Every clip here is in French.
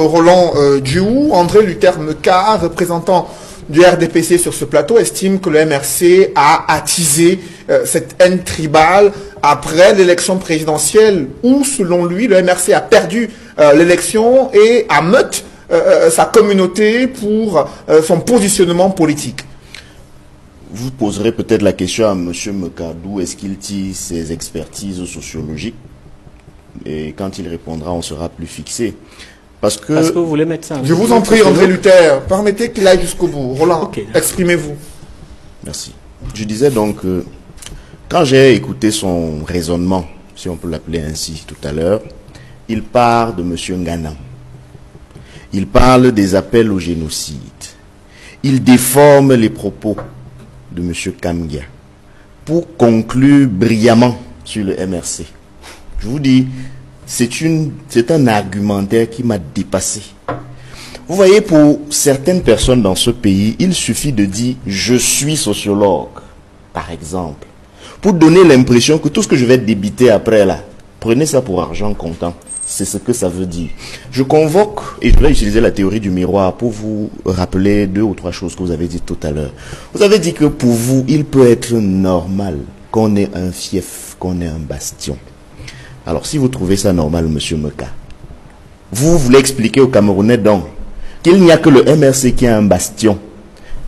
Roland Duhou, André Luther Meka, représentant du RDPC sur ce plateau, estime que le MRC a attisé cette haine tribale après l'élection présidentielle où, selon lui, le MRC a perdu l'élection et a meute sa communauté pour son positionnement politique. Vous poserez peut-être la question à M. Meka, d'où est-ce qu'il tire ses expertises sociologiques, et quand il répondra, on sera plus fixé. Parce que vous voulez mettre ça. Je vous en prie, André Luther, permettez qu'il aille jusqu'au bout. Roland, okay. Exprimez-vous. Merci. Je disais donc, quand j'ai écouté son raisonnement, si on peut l'appeler ainsi tout à l'heure, il part de M. Ngana. Il parle des appels au génocide. Il déforme les propos de M. Kamgia pour conclure brillamment sur le MRC. Je vous dis, c'est un argumentaire qui m'a dépassé. Vous voyez, pour certaines personnes dans ce pays, il suffit de dire « je suis sociologue », par exemple, pour donner l'impression que tout ce que je vais débiter après là, prenez ça pour argent comptant. C'est ce que ça veut dire. Je convoque, et je vais utiliser la théorie du miroir pour vous rappeler 2 ou 3 choses que vous avez dit tout à l'heure. Vous avez dit que pour vous, il peut être normal qu'on ait un fief, qu'on ait un bastion. Alors, si vous trouvez ça normal, monsieur Meka, vous voulez expliquer aux Camerounais donc qu'il n'y a que le MRC qui a un bastion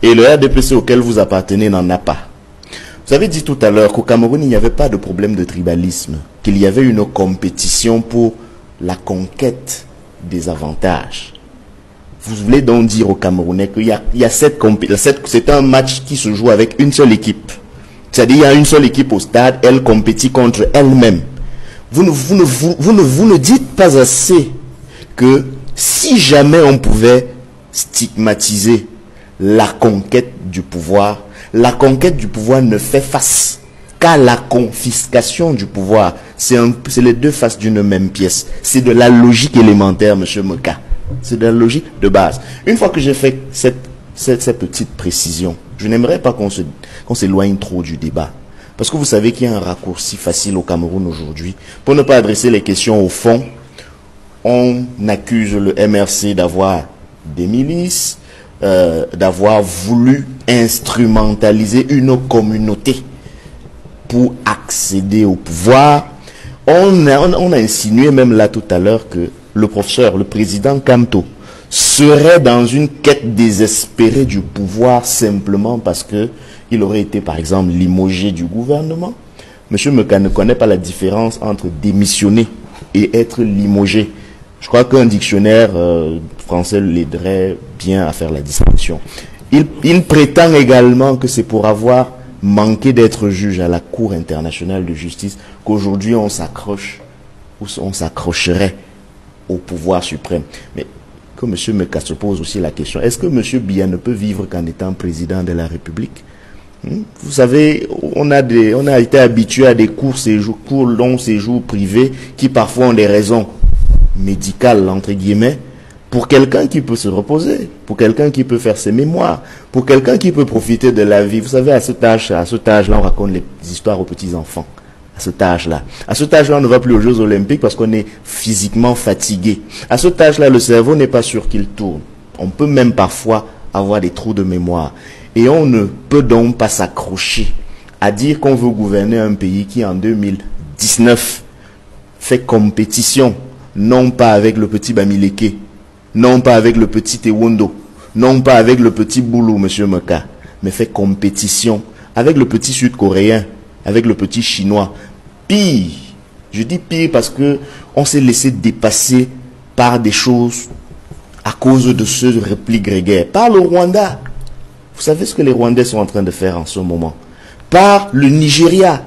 et le RDPC auquel vous appartenez n'en a pas. Vous avez dit tout à l'heure qu'au Cameroun, il n'y avait pas de problème de tribalisme, qu'il y avait une compétition pour la conquête des avantages. Vous voulez donc dire aux Camerounais qu'il y a cette compétition, c'est un match qui se joue avec une seule équipe. C'est-à-dire qu'il y a une seule équipe au stade, elle compétit contre elle-même. Vous ne dites pas assez que si jamais on pouvait stigmatiser la conquête du pouvoir ne fait face qu'à la confiscation du pouvoir. C'est les 2 faces d'une même pièce. C'est de la logique élémentaire, monsieur Meka. C'est de la logique de base. Une fois que j'ai fait cette petite précision, je n'aimerais pas qu'on s'éloigne trop du débat. Parce que vous savez qu'il y a un raccourci facile au Cameroun aujourd'hui. Pour ne pas adresser les questions au fond, on accuse le MRC d'avoir des milices, d'avoir voulu instrumentaliser une communauté pour accéder au pouvoir. On a insinué même là tout à l'heure que le président Kamto, serait dans une quête désespérée du pouvoir simplement parce que il aurait été, par exemple, limogé du gouvernement. Monsieur Meka ne connaît pas la différence entre démissionner et être limogé. Je crois qu'un dictionnaire français l'aiderait bien à faire la distinction. Il prétend également que c'est pour avoir manqué d'être juge à la Cour internationale de justice qu'aujourd'hui on s'accroche ou on s'accrocherait au pouvoir suprême. Mais que monsieur Meka se pose aussi la question, est-ce que monsieur Biya ne peut vivre qu'en étant président de la République? Vous savez, on a été habitué à des courts longs séjours privés qui parfois ont des raisons médicales, entre guillemets, pour quelqu'un qui peut se reposer, pour quelqu'un qui peut faire ses mémoires, pour quelqu'un qui peut profiter de la vie. Vous savez, à cet âge-là, on raconte les histoires aux petits-enfants. À cet âge-là, on ne va plus aux Jeux Olympiques parce qu'on est physiquement fatigué. À cet âge-là, le cerveau n'est pas sûr qu'il tourne. On peut même parfois avoir des trous de mémoire. Et on ne peut donc pas s'accrocher à dire qu'on veut gouverner un pays qui, en 2019, fait compétition, non pas avec le petit Bamileke, non pas avec le petit Tewondo, non pas avec le petit Boulou, monsieur Meka, mais fait compétition avec le petit Sud-Coréen, avec le petit Chinois. Pire, je dis pire parce que on s'est laissé dépasser par des choses à cause de ce repli grégaire, par le Rwanda. Vous savez ce que les Rwandais sont en train de faire en ce moment? Par le Nigeria,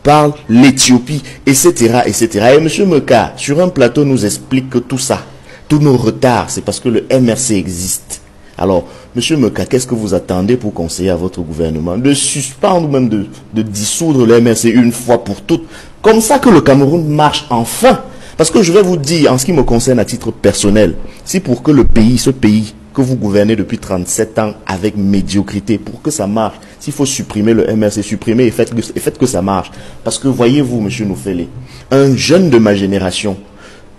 par l'Éthiopie, etc., etc. Et M. Meka, sur un plateau, nous explique que tout ça, tous nos retards, c'est parce que le MRC existe. Alors, M. Meka, qu'est-ce que vous attendez pour conseiller à votre gouvernement? De suspendre ou même de dissoudre le MRC une fois pour toutes. Comme ça que le Cameroun marche enfin. Parce que je vais vous dire, en ce qui me concerne à titre personnel, si pour que ce pays que vous gouvernez depuis 37 ans avec médiocrité, pour que ça marche, s'il faut supprimer le MRC, supprimer et faites que ça marche. Parce que voyez-vous, M. Noufele, un jeune de ma génération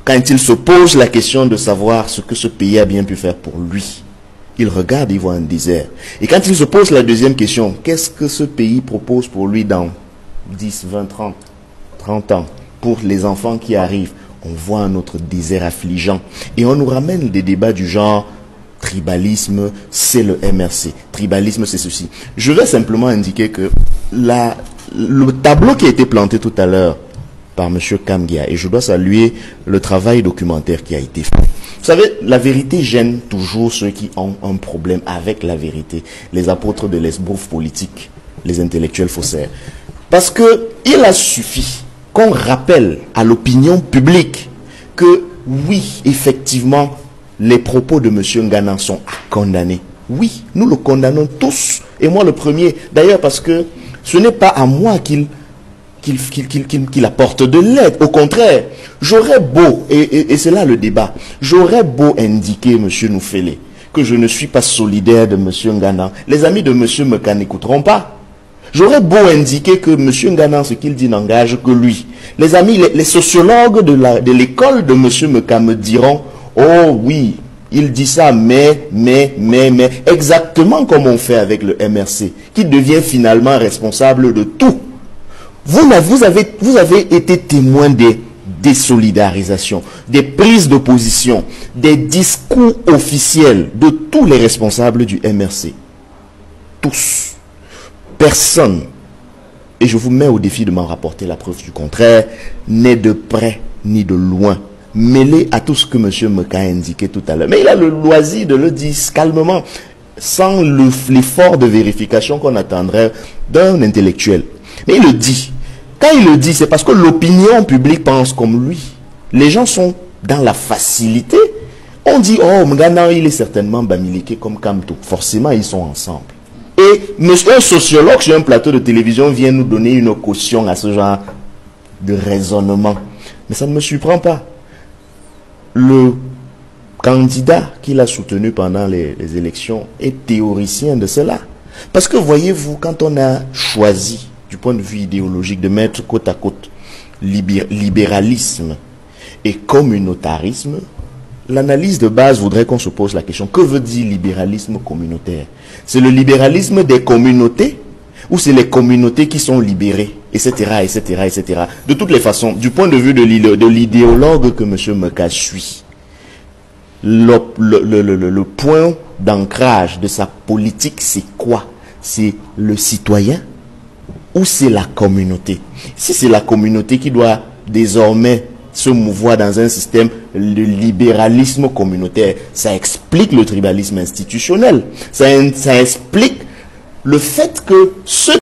quand il se pose la question de savoir ce que ce pays a bien pu faire pour lui, il regarde, il voit un désert. Et quand il se pose la deuxième question, qu'est-ce que ce pays propose pour lui dans 10, 20, 30 ans, pour les enfants qui arrivent, on voit un autre désert affligeant. Et on nous ramène des débats du genre, tribalisme, c'est le MRC. Tribalisme, c'est ceci. Je vais simplement indiquer que le tableau qui a été planté tout à l'heure par M. Kamgia, et je dois saluer le travail documentaire qui a été fait. Vous savez, la vérité gêne toujours ceux qui ont un problème avec la vérité. Les apôtres de l'esbrouf politique, les intellectuels faussaires. Parce que il a suffi qu'on rappelle à l'opinion publique que oui, effectivement, les propos de M. Ngana sont à condamner. Oui, nous le condamnons tous, et moi le premier. D'ailleurs, parce que ce n'est pas à moi qu'il apporte de l'aide. Au contraire, j'aurais beau, et c'est là le débat, j'aurais beau indiquer, M. Noufele, que je ne suis pas solidaire de M. Ngana. Les amis de M. Meka n'écouteront pas. J'aurais beau indiquer que M. Ngana, ce qu'il dit n'engage que lui. Les amis, les sociologues de l'école de M. Meka me diront, oh oui, il dit ça, mais, exactement comme on fait avec le MRC, qui devient finalement responsable de tout. Vous avez été témoin des désolidarisations, des prises de position, des discours officiels de tous les responsables du MRC. Tous. Personne, et je vous mets au défi de m'en rapporter la preuve du contraire, n'est de près ni de loin mêlé à tout ce que M. Meka a indiqué tout à l'heure. Mais il a le loisir de le dire calmement, sans l'effort de vérification qu'on attendrait d'un intellectuel. Mais il le dit. Quand il le dit, c'est parce que l'opinion publique pense comme lui. Les gens sont dans la facilité. On dit, oh, Ngana, il est certainement bamiliqué comme Kamto. Forcément, ils sont ensemble. Et un sociologue sur un plateau de télévision vient nous donner une caution à ce genre de raisonnement. Mais ça ne me surprend pas. Le candidat qu'il a soutenu pendant les élections est théoricien de cela. Parce que voyez-vous, quand on a choisi, du point de vue idéologique, de mettre côte à côte libéralisme et communautarisme, l'analyse de base voudrait qu'on se pose la question, que veut dire libéralisme communautaire? C'est le libéralisme des communautés ou c'est les communautés qui sont libérées, etc., etc., etc. De toutes les façons, du point de vue de l'idéologue que M. Meka suit, le point d'ancrage de sa politique, c'est quoi? C'est le citoyen ou c'est la communauté? Si c'est la communauté qui doit désormais se mouvoir dans un système de libéralisme communautaire, ça explique le tribalisme institutionnel. Ça explique le fait que ceux